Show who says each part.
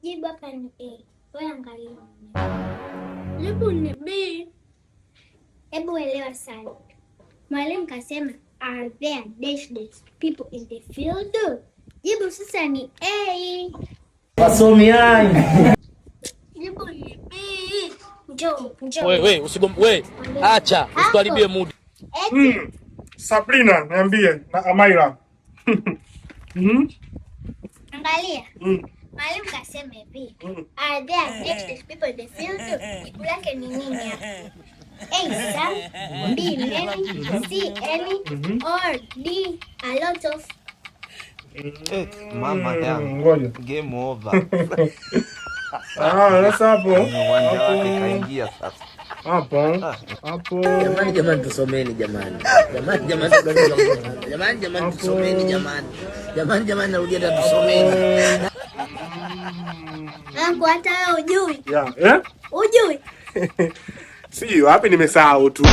Speaker 1: Jibu hapa ni A. Wewe angalia. Jibu ni B. Hebu elewa sana. Mwalimu kasema are there dash people in the field? Jibu sasa ni A.
Speaker 2: Wasomi hai.
Speaker 1: Jibu ni B. Njoo.
Speaker 3: Wewe usigombe wewe. Acha, usituharibie mood.
Speaker 4: Sabrina, niambie na Amaira.
Speaker 1: Angalia. Mwalimu kasema hivi. Are there dash people in the field? Jibu lake ni nini hapa? A, some, B, many, C, any, or D, a lot of.
Speaker 5: Mama yangu. Game over.
Speaker 4: Sasa hapo.
Speaker 5: Uwanja wake kaingia sasa.
Speaker 4: Hapo.
Speaker 2: Jamani tusomeni jamani. Jamani tusomeni jamani. Jamani narudia tena tusomeni.
Speaker 1: Angu hata wewe hujui.
Speaker 4: Yeah.
Speaker 1: Hujui?
Speaker 4: Sio, hapa nimesahau tu.